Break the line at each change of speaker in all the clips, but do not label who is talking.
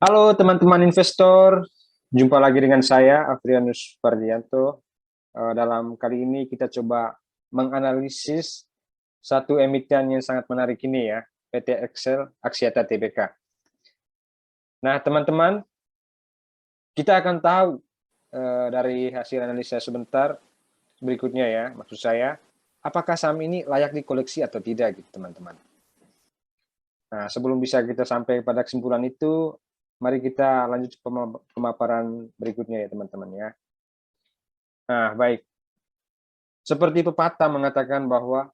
Halo teman-teman investor, jumpa lagi dengan saya Afrianus Fardianto. Dalam kali ini kita coba menganalisis satu emiten yang sangat menarik ini ya, PT Excel Axiata Tbk. Nah teman-teman, kita akan tahu dari hasil analisa sebentar berikutnya ya, maksud saya, apakah saham ini layak dikoleksi atau tidak gitu teman-teman. Nah sebelum bisa kita sampai pada kesimpulan itu, mari kita lanjut pemaparan berikutnya ya teman-teman ya. Nah, baik. Seperti pepatah mengatakan bahwa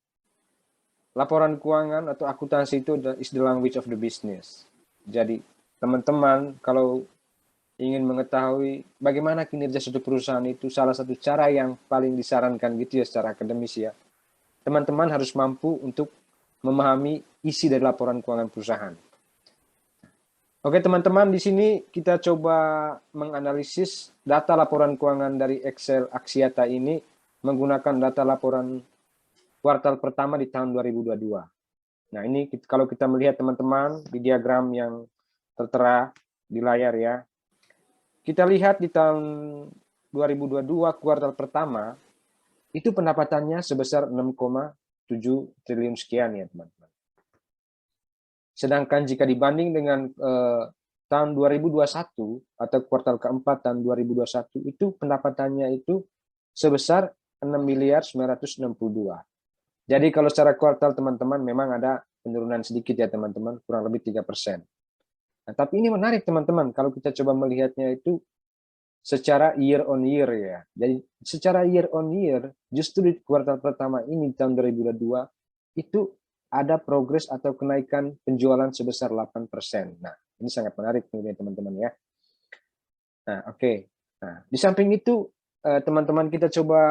laporan keuangan atau akuntansi itu is the language of the business. Jadi, teman-teman kalau ingin mengetahui bagaimana kinerja suatu perusahaan itu, salah satu cara yang paling disarankan gitu ya secara akademis ya. Teman-teman harus mampu untuk memahami isi dari laporan keuangan perusahaan. Oke teman-teman, di sini kita coba menganalisis data laporan keuangan dari Excel Axiata ini menggunakan data laporan kuartal pertama di tahun 2022. Nah ini kalau kita melihat teman-teman di diagram yang tertera di layar ya, kita lihat di tahun 2022 kuartal pertama itu pendapatannya sebesar 6,7 triliun sekian ya teman-teman. Sedangkan jika dibanding dengan tahun 2021 atau kuartal keempat tahun 2021 itu pendapatannya itu sebesar 6.962. Jadi kalau secara kuartal teman-teman memang ada penurunan sedikit ya teman-teman, kurang lebih 3%. Nah, tapi ini menarik teman-teman kalau kita coba melihatnya itu secara year on year ya. Jadi secara year on year justru di kuartal pertama ini tahun 2022 itu ada progres atau kenaikan penjualan sebesar 8%. Nah, ini sangat menarik teman-teman ya. Nah, oke. Nah, di samping itu teman-teman kita coba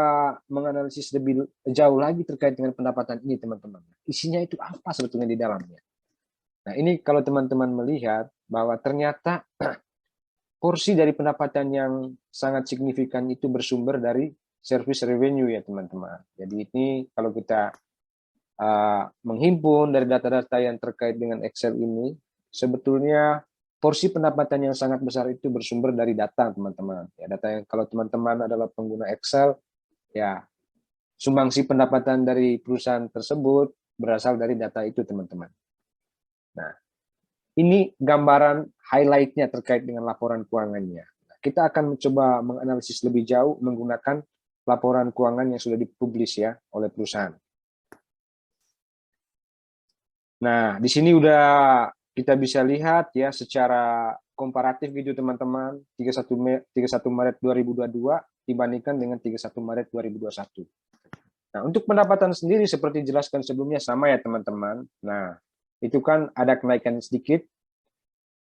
menganalisis lebih jauh lagi terkait dengan pendapatan ini teman-teman. Isinya itu apa sebetulnya di dalamnya. Nah ini kalau teman-teman melihat bahwa ternyata porsi dari pendapatan yang sangat signifikan itu bersumber dari service revenue ya teman-teman. Jadi ini kalau kita menghimpun dari data-data yang terkait dengan Excel ini, sebetulnya porsi pendapatan yang sangat besar itu bersumber dari data teman-teman. Ya, data yang kalau teman-teman adalah pengguna Excel, ya sumbangsi pendapatan dari perusahaan tersebut berasal dari data itu teman-teman. Nah, ini gambaran highlight-nya terkait dengan laporan keuangannya. Nah, kita akan mencoba menganalisis lebih jauh menggunakan laporan keuangan yang sudah dipublis ya oleh perusahaan. Nah, di sini udah kita bisa lihat ya secara komparatif gitu teman-teman, 31 Maret 2022 dibandingkan dengan 31 Maret 2021. Nah, untuk pendapatan sendiri seperti dijelaskan sebelumnya sama ya teman-teman. Nah, itu kan ada kenaikan sedikit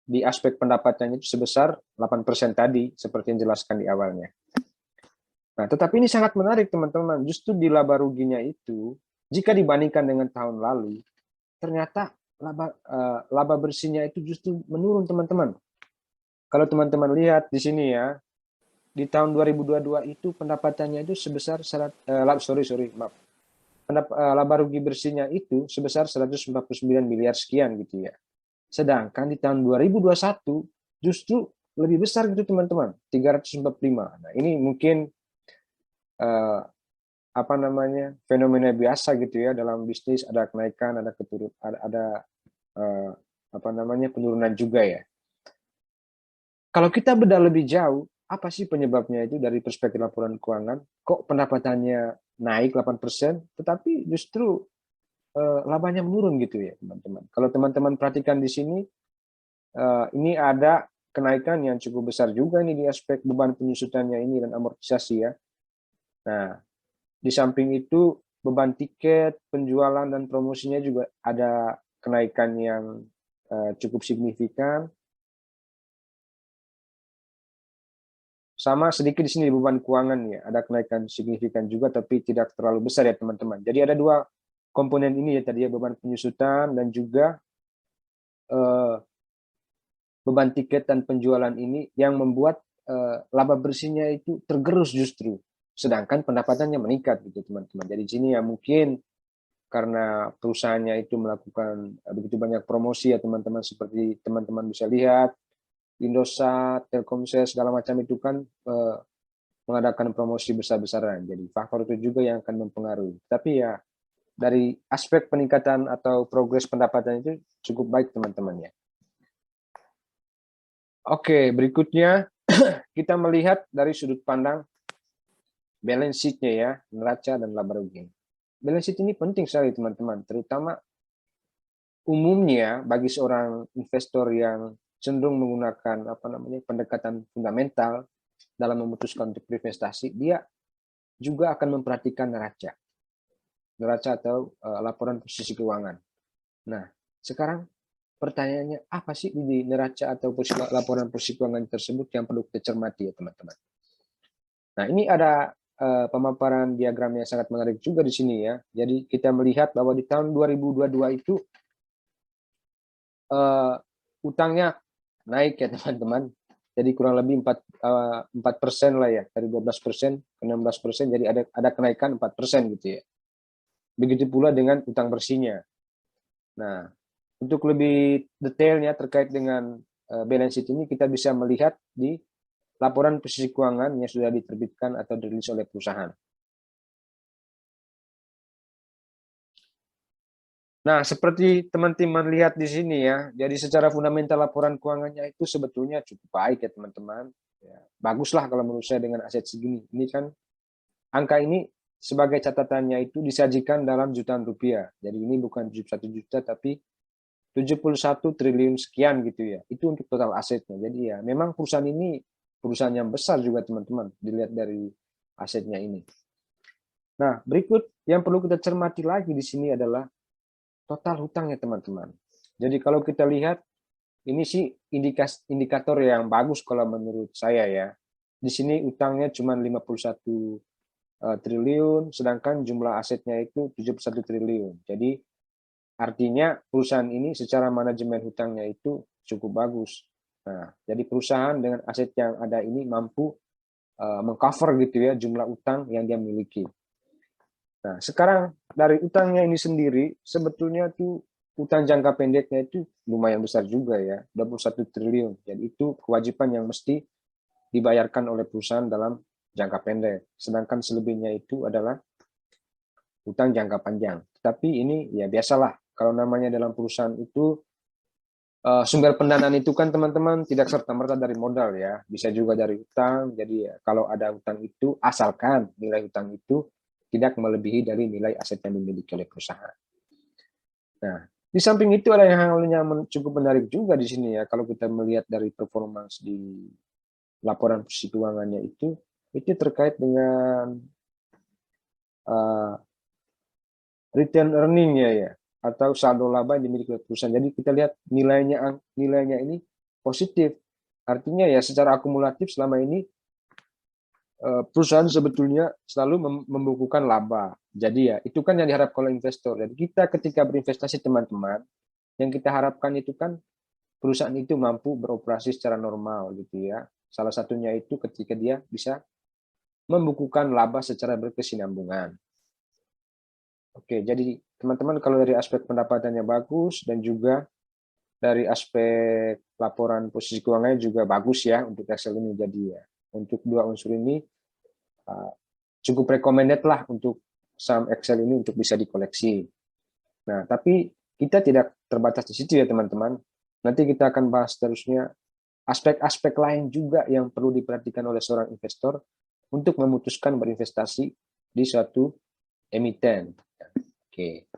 di aspek pendapatannya itu sebesar 8% tadi seperti yang dijelaskan di awalnya. Nah, tetapi ini sangat menarik teman-teman. Justru di laba ruginya itu, jika dibandingkan dengan tahun lalu, ternyata laba bersihnya itu justru menurun teman-teman. Kalau teman-teman lihat di sini ya, di tahun 2022 itu pendapatannya itu sebesar laba rugi bersihnya itu sebesar 149 miliar sekian gitu ya. Sedangkan di tahun 2021 justru lebih besar gitu teman-teman, 345. Nah, ini mungkin eh, apa namanya fenomena biasa gitu ya dalam bisnis, ada kenaikan, ada keturun, ada eh, apa namanya penurunan juga ya. Kalau kita bedah lebih jauh, apa sih penyebabnya itu dari perspektif laporan keuangan? Kok pendapatannya naik 8%, tetapi justru labanya menurun gitu ya teman-teman. Kalau teman-teman perhatikan di sini, ini ada kenaikan yang cukup besar juga nih di aspek beban penyusutannya ini dan amortisasi ya. Nah, di samping itu beban tiket, penjualan dan promosinya juga ada kenaikan yang cukup signifikan. Sama sedikit di sini beban keuangan ya, ada kenaikan signifikan juga tapi tidak terlalu besar ya teman-teman. Jadi ada dua komponen ini ya tadi ya, beban penyusutan dan juga beban tiket dan penjualan ini yang membuat laba bersihnya itu tergerus justru. Sedangkan pendapatannya meningkat gitu teman-teman. Jadi di sini ya mungkin karena perusahaannya itu melakukan begitu banyak promosi ya teman-teman, seperti teman-teman bisa lihat Indosat, Telkomsel segala macam itu kan mengadakan promosi besar-besaran. Jadi faktor itu juga yang akan mempengaruhi. Tapi ya dari aspek peningkatan atau progres pendapatan itu cukup baik teman-teman ya. Oke, berikutnya kita melihat dari sudut pandang balance sheet-nya ya, neraca dan laba rugi. Balance sheet ini penting sekali teman-teman, terutama umumnya bagi seorang investor yang cenderung menggunakan pendekatan fundamental dalam memutuskan untuk berinvestasi, dia juga akan memperhatikan neraca atau laporan posisi keuangan. Nah, sekarang pertanyaannya apa sih di neraca atau laporan posisi keuangan tersebut yang perlu kita cermati ya teman-teman. Nah, ini ada pemaparan diagram yang sangat menarik juga di sini ya. Jadi kita melihat bahwa di tahun 2022 itu utangnya naik ya teman-teman. Jadi kurang lebih 4% lah ya, dari 12% ke 16%, jadi ada kenaikan 4% gitu ya. Begitu pula dengan utang bersihnya. Nah, untuk lebih detailnya terkait dengan balance sheet ini kita bisa melihat di laporan posisi keuangan yang sudah diterbitkan atau dirilis oleh perusahaan. Nah, seperti teman-teman lihat di sini ya, jadi secara fundamental laporan keuangannya itu sebetulnya cukup baik ya teman-teman. Ya, baguslah kalau menurut saya dengan aset segini. Ini kan angka ini sebagai catatannya itu disajikan dalam jutaan rupiah. Jadi ini bukan 71 juta tapi 71 triliun sekian gitu ya. Itu untuk total asetnya. Jadi ya memang perusahaan ini perusahaan yang besar juga teman-teman dilihat dari asetnya ini. Nah, berikut yang perlu kita cermati lagi di sini adalah total hutangnya teman-teman. Jadi kalau kita lihat ini sih indikator yang bagus kalau menurut saya ya. Di sini utangnya cuma 51 triliun, sedangkan jumlah asetnya itu 71 triliun. Jadi artinya perusahaan ini secara manajemen hutangnya itu cukup bagus. Nah, jadi perusahaan dengan aset yang ada ini mampu mengcover gitu ya jumlah utang yang dia miliki. Nah, sekarang dari utangnya ini sendiri sebetulnya tuh utang jangka pendeknya itu lumayan besar juga ya, 21 triliun. Jadi itu kewajiban yang mesti dibayarkan oleh perusahaan dalam jangka pendek. Sedangkan selebihnya itu adalah utang jangka panjang. Tapi ini ya biasalah kalau namanya dalam perusahaan itu sumber pendanaan itu kan teman-teman tidak serta-merta dari modal ya, bisa juga dari utang. Jadi ya, kalau ada utang itu asalkan nilai utang itu tidak melebihi dari nilai aset yang dimiliki oleh perusahaan. Nah, di samping itu ada hal yang cukup menarik juga di sini ya, kalau kita melihat dari performance di laporan posisi keuangannya itu terkait dengan uh, return earning-nya ya, atau saldo laba yang dimiliki oleh perusahaan. Jadi kita lihat nilainya ini positif. Artinya ya secara akumulatif selama ini perusahaan sebetulnya selalu membukukan laba. Jadi ya itu kan yang diharapkan oleh investor. Jadi kita ketika berinvestasi teman-teman, yang kita harapkan itu kan perusahaan itu mampu beroperasi secara normal gitu ya. Salah satunya itu ketika dia bisa membukukan laba secara berkesinambungan. Oke, jadi teman-teman kalau dari aspek pendapatannya bagus dan juga dari aspek laporan posisi keuangannya juga bagus ya untuk Excel ini. Jadi ya untuk dua unsur ini cukup recommended lah untuk saham Excel ini untuk bisa dikoleksi. Nah, tapi kita tidak terbatas di situ ya teman-teman. Nanti kita akan bahas terusnya aspek-aspek lain juga yang perlu diperhatikan oleh seorang investor untuk memutuskan berinvestasi di suatu emiten. Oke.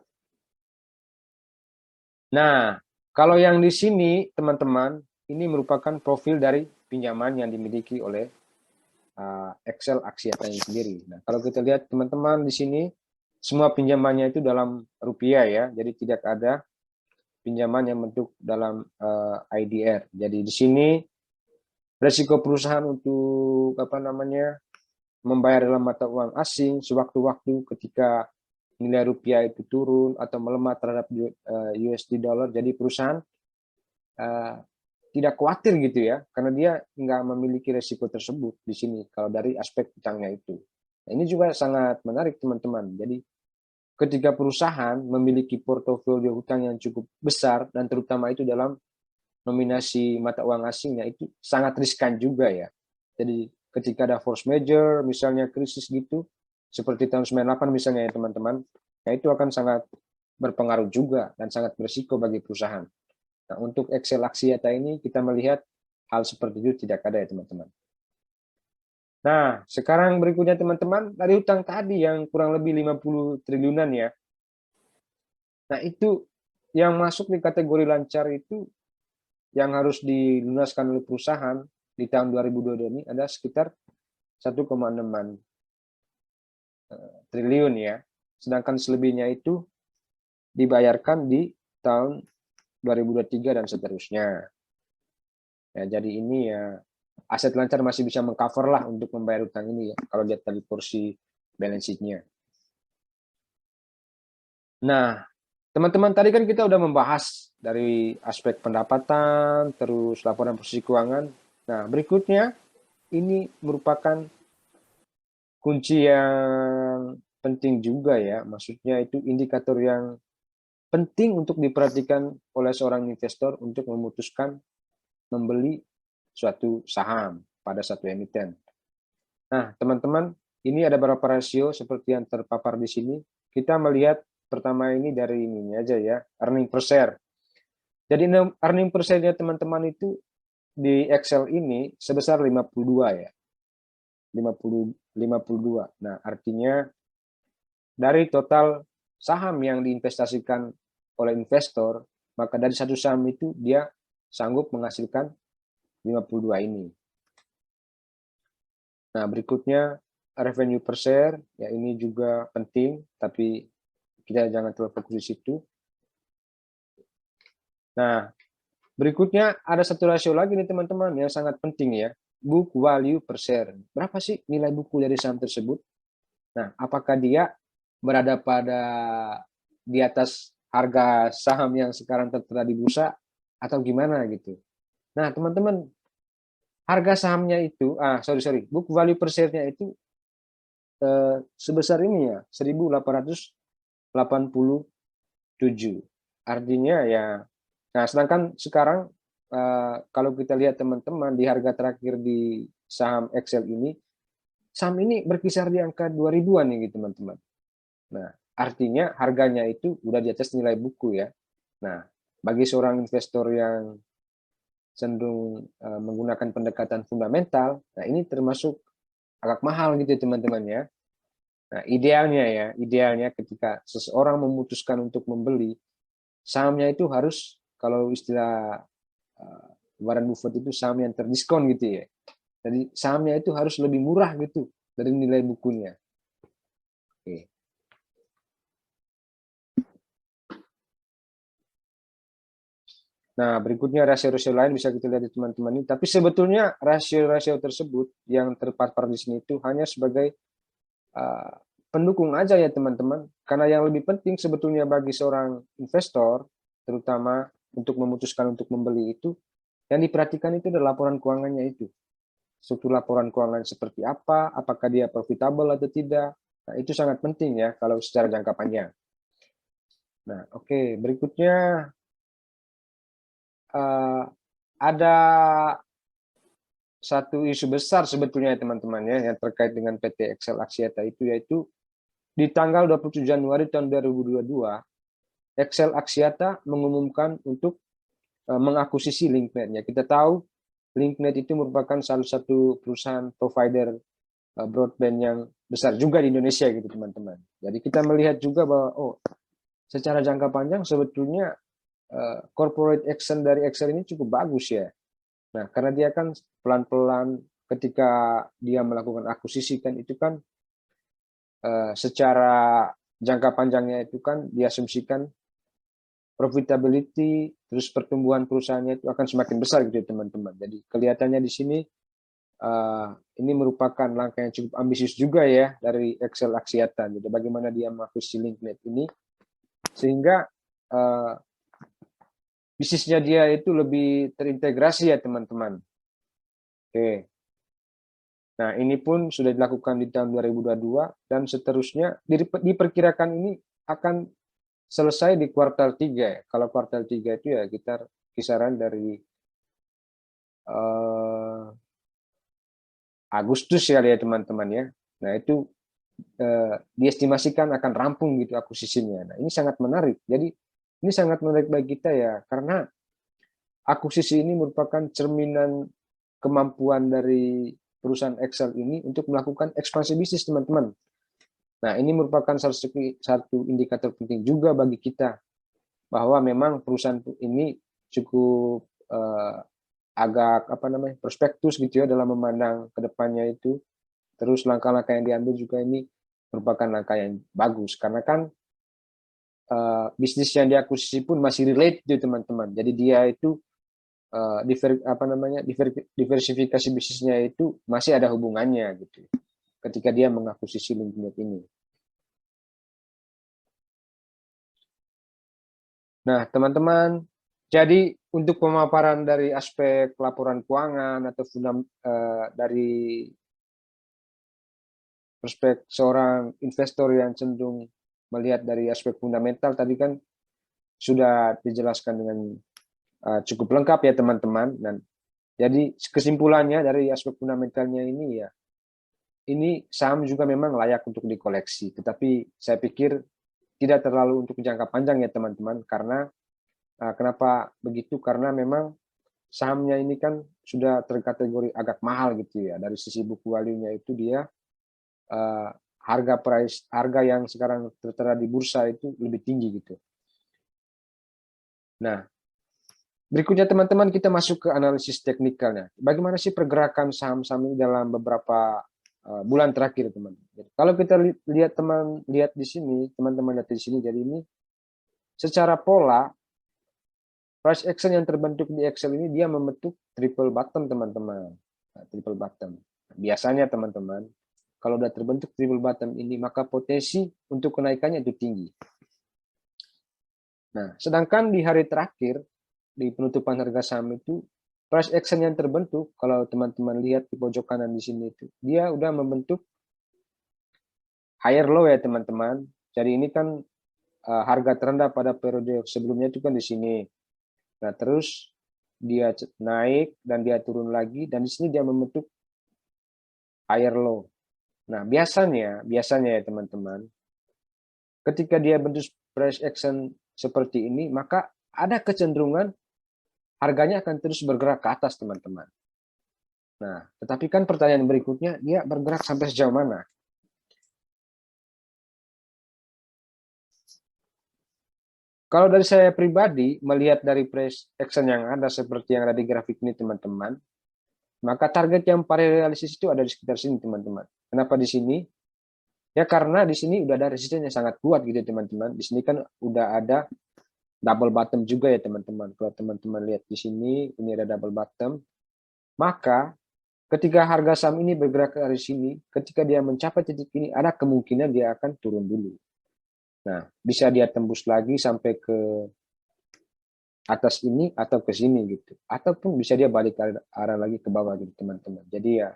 Nah, kalau yang di sini teman-teman, ini merupakan profil dari pinjaman yang dimiliki oleh Excel Axiata ini sendiri. Nah, kalau kita lihat teman-teman di sini, semua pinjamannya itu dalam rupiah ya, jadi tidak ada pinjaman yang bentuk dalam IDR. Jadi di sini resiko perusahaan untuk membayar dalam mata uang asing sewaktu-waktu ketika nilai rupiah itu turun atau melemah terhadap USD dollar, jadi perusahaan tidak khawatir gitu ya, karena dia nggak memiliki resiko tersebut di sini kalau dari aspek utangnya itu. Nah, ini juga sangat menarik teman-teman. Jadi ketika perusahaan memiliki portofolio hutang yang cukup besar dan terutama itu dalam nominasi mata uang asingnya itu sangat riskan juga ya. Jadi ketika ada force major, misalnya krisis gitu, seperti tahun 98 misalnya ya teman-teman, ya itu akan sangat berpengaruh juga dan sangat berisiko bagi perusahaan. Nah, untuk Excel Axiata ini kita melihat hal seperti itu tidak ada ya teman-teman. Nah, sekarang berikutnya teman-teman, dari hutang tadi yang kurang lebih 50 triliunan ya. Nah, itu yang masuk di kategori lancar itu yang harus dilunaskan oleh perusahaan di tahun 2022 ini ada sekitar 1,6 triliun ya. Sedangkan selebihnya itu dibayarkan di tahun 2023 dan seterusnya. Ya, jadi ini ya aset lancar masih bisa mengcover lah untuk membayar utang ini ya, kalau lihat dari porsi balance sheet-nya. Nah, teman-teman tadi kan kita udah membahas dari aspek pendapatan, terus laporan posisi keuangan. Nah, berikutnya ini merupakan kunci yang penting juga ya, maksudnya itu indikator yang penting untuk diperhatikan oleh seorang investor untuk memutuskan membeli suatu saham pada satu emiten. Nah, teman-teman, ini ada beberapa rasio seperti yang terpapar di sini. Kita melihat pertama ini dari ini aja ya, earning per share. Jadi earning per share-nya teman-teman itu di Excel ini sebesar 52 ya. 52. Nah, artinya dari total saham yang diinvestasikan oleh investor, maka dari satu saham itu dia sanggup menghasilkan 52 ini. Nah, berikutnya revenue per share, ya ini juga penting, tapi kita jangan terlalu fokus di situ. Nah, berikutnya ada satu rasio lagi nih teman-teman yang sangat penting ya, book value per share. Berapa sih nilai buku dari saham tersebut? Nah, apakah dia berada pada di atas harga saham yang sekarang tertera di bursa atau gimana gitu? Nah, teman-teman, harga sahamnya itu, book value per share-nya itu sebesar ini ya, 1.887. Artinya ya, nah sedangkan sekarang kalau kita lihat teman-teman di harga terakhir di saham Excel ini, saham ini berkisar di angka 2000-an nih gitu teman-teman. Nah, artinya harganya itu udah di atas nilai buku ya. Nah, bagi seorang investor yang cenderung menggunakan pendekatan fundamental, nah ini termasuk agak mahal gitu teman-teman ya. Nah, idealnya ketika seseorang memutuskan untuk membeli, sahamnya itu harus, kalau istilah Warren Buffett itu saham yang terdiskon gitu ya. Jadi sahamnya itu harus lebih murah gitu dari nilai bukunya. Oke. Nah, berikutnya rasio-rasio lain bisa kita lihat di teman-teman ini. Tapi sebetulnya rasio-rasio tersebut yang terpapar di sini itu hanya sebagai pendukung aja ya teman-teman. Karena yang lebih penting sebetulnya bagi seorang investor, terutama untuk memutuskan untuk membeli itu, yang diperhatikan itu adalah laporan keuangannya itu. Struktur laporan keuangan seperti apa, apakah dia profitable atau tidak. Nah, itu sangat penting ya kalau secara jangka panjang. Nah, oke, berikutnya ada satu isu besar sebetulnya teman-teman ya yang terkait dengan PT Excel Axiata itu, yaitu di tanggal 27 Januari tahun 2022 Excel Axiata mengumumkan untuk mengakuisisi LinkNet. Ya, kita tahu LinkNet itu merupakan salah satu perusahaan provider broadband yang besar juga di Indonesia gitu teman-teman. Jadi kita melihat juga bahwa secara jangka panjang sebetulnya corporate action dari Excel ini cukup bagus ya. Nah, karena dia kan pelan-pelan ketika dia melakukan akuisisi kan itu kan secara jangka panjangnya itu kan diasumsikan profitability terus pertumbuhan perusahaannya itu akan semakin besar gitu teman-teman. Jadi kelihatannya di sini ini merupakan langkah yang cukup ambisius juga ya dari Excel Axiata. Jadi bagaimana dia mengakuisisi LinkNet ini sehingga bisnisnya dia itu lebih terintegrasi ya teman-teman. Oke. Nah, ini pun sudah dilakukan di tahun 2022 dan seterusnya diperkirakan ini akan selesai di kuartal 3 ya. Kalau kuartal 3 itu ya kita kisaran dari eh, Agustus ya teman-teman ya. Nah itu diestimasikan akan rampung gitu akuisisinya. Nah ini sangat menarik. Jadi ini sangat menarik bagi kita ya, karena akuisisi ini merupakan cerminan kemampuan dari perusahaan Excel ini untuk melakukan ekspansi bisnis teman-teman. Nah ini merupakan satu indikator penting juga bagi kita bahwa memang perusahaan ini cukup agak prospektus gitu ya dalam memandang ke depannya itu. Terus langkah-langkah yang diambil juga ini merupakan langkah yang bagus karena kan bisnis yang diakuisisi pun masih relate gitu teman-teman. Jadi dia itu diversifikasi bisnisnya itu masih ada hubungannya gitu ketika dia mengakuisisi LinkNet ini. Nah, teman-teman, jadi untuk pemaparan dari aspek laporan keuangan atau dari perspektif seorang investor yang cenderung melihat dari aspek fundamental tadi kan sudah dijelaskan dengan cukup lengkap ya teman-teman. Dan jadi kesimpulannya dari aspek fundamentalnya ini ya, ini saham juga memang layak untuk dikoleksi, tetapi saya pikir tidak terlalu untuk jangka panjang ya teman-teman. Karena kenapa begitu? Karena memang sahamnya ini kan sudah terkategori agak mahal gitu ya. Dari sisi buku value-nya itu dia harga yang sekarang tertera di bursa itu lebih tinggi gitu. Nah, berikutnya teman-teman kita masuk ke analisis teknikalnya. Bagaimana sih pergerakan saham-saham ini dalam beberapa bulan terakhir, teman-teman. Kalau kita lihat di sini, teman-teman lihat di sini, jadi ini secara pola price action yang terbentuk di Excel ini dia membentuk triple bottom, teman-teman. Nah, triple bottom. Biasanya teman-teman, kalau sudah terbentuk triple bottom ini, maka potensi untuk kenaikannya itu tinggi. Nah, sedangkan di hari terakhir, di penutupan harga saham itu, price action yang terbentuk, kalau teman-teman lihat di pojok kanan di sini itu, dia udah membentuk higher low ya teman-teman. Jadi ini kan harga terendah pada periode sebelumnya itu kan di sini. Nah, terus dia naik dan dia turun lagi, dan di sini dia membentuk higher low. Nah, biasanya ya teman-teman, ketika dia bentuk price action seperti ini, maka ada kecenderungan harganya akan terus bergerak ke atas, teman-teman. Nah, tetapi kan pertanyaan berikutnya, dia bergerak sampai sejauh mana? Kalau dari saya pribadi, melihat dari price action yang ada seperti yang ada di grafik ini, teman-teman, maka target yang paling realistis itu ada di sekitar sini, teman-teman. Kenapa di sini? Ya karena di sini udah ada resisten yang sangat kuat gitu, teman-teman. Di sini kan udah ada double bottom juga ya, teman-teman. Kalau teman-teman lihat di sini, ini ada double bottom. Maka ketika harga saham ini bergerak ke arah sini, ketika dia mencapai titik ini, ada kemungkinan dia akan turun dulu. Nah, bisa dia tembus lagi sampai ke atas ini atau ke sini gitu. Ataupun bisa dia balik ke arah lagi ke bawah gitu, teman-teman. Jadi ya,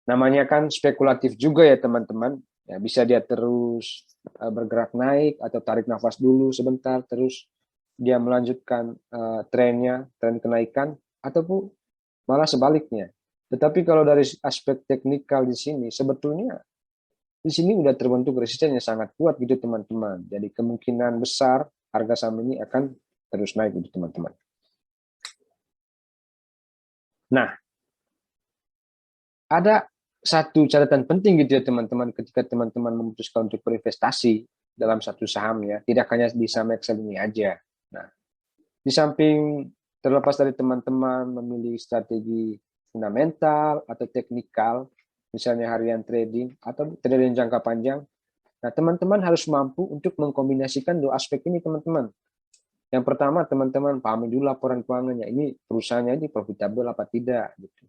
namanya kan spekulatif juga ya, teman-teman. Ya, bisa dia terus bergerak naik atau tarik nafas dulu sebentar, terus dia melanjutkan tren kenaikan, ataupun malah sebaliknya. Tetapi kalau dari aspek teknikal di sini, sebetulnya di sini udah terbentuk resisten yang sangat kuat gitu, teman-teman. Jadi kemungkinan besar harga saham ini akan terus naik gitu, teman-teman. Nah, ada satu catatan penting gitu ya teman-teman, ketika teman-teman memutuskan untuk berinvestasi dalam satu saham ya, tidak hanya di saham Excel ini aja. Nah, di samping terlepas dari teman-teman memilih strategi fundamental atau teknikal, misalnya harian trading atau trading jangka panjang, nah teman-teman harus mampu untuk mengkombinasikan dua aspek ini, teman-teman. Yang pertama, teman-teman pahami dulu laporan keuangannya, ini perusahaannya ini profitable apa tidak gitu.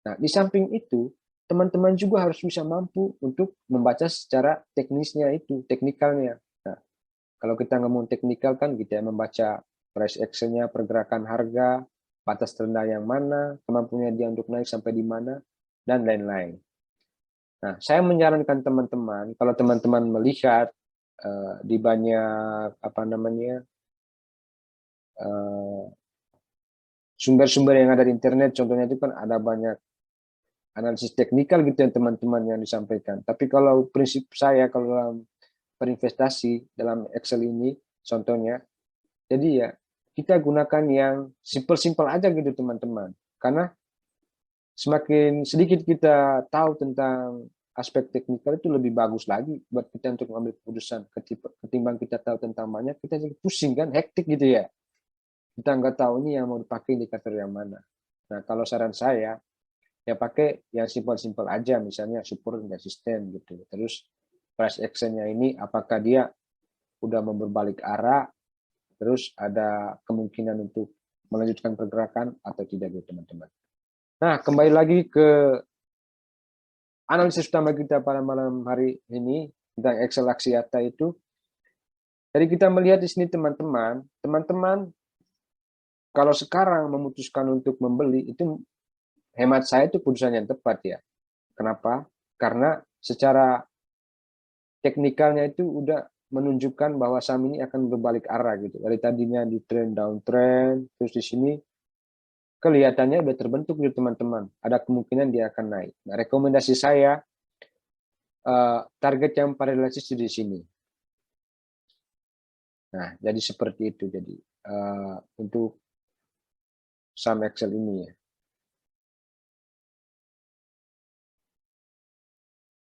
Nah, di samping itu, teman-teman juga harus bisa mampu untuk membaca secara teknisnya itu, teknikalnya. Nah, kalau kita ngomong teknikal kan kita membaca price action-nya, pergerakan harga, batas terendah yang mana, kemampuannya dia untuk naik sampai di mana, dan lain-lain. Nah, saya menyarankan teman-teman, kalau teman-teman melihat di banyak sumber-sumber yang ada di internet, contohnya itu kan ada banyak analisis teknikal gitu yang teman-teman yang disampaikan. Tapi kalau prinsip saya kalau dalam berinvestasi dalam Excel ini, contohnya, jadi ya kita gunakan yang simple-simple aja gitu teman-teman. Karena semakin sedikit kita tahu tentang aspek teknikal itu lebih bagus lagi buat kita untuk mengambil keputusan. Ketimbang kita tahu tentang banyak, kita jadi pusing kan, hektik gitu ya. Kita nggak tahu ini yang mau dipakai indikator yang mana. Nah, kalau saran saya, ya pakai yang simpel-simpel aja, misalnya support dan resisten gitu. Terus price action-nya ini apakah dia udah mau berbalik arah, terus ada kemungkinan untuk melanjutkan pergerakan atau tidak gitu teman-teman. Nah, kembali lagi ke analisis utama kita pada malam hari ini tentang Excel Axiata itu. Jadi kita melihat di sini teman-teman, kalau sekarang memutuskan untuk membeli itu hemat saya itu keputusan yang tepat ya. Kenapa? Karena secara teknikalnya itu udah menunjukkan bahwa saham ini akan berbalik arah gitu. Dari tadinya di trend downtrend, terus di sini kelihatannya udah terbentuk gitu teman-teman. Ada kemungkinan dia akan naik. Nah, rekomendasi saya target yang paling realistis di sini. Nah, jadi seperti itu. Jadi untuk saham Excel ini ya.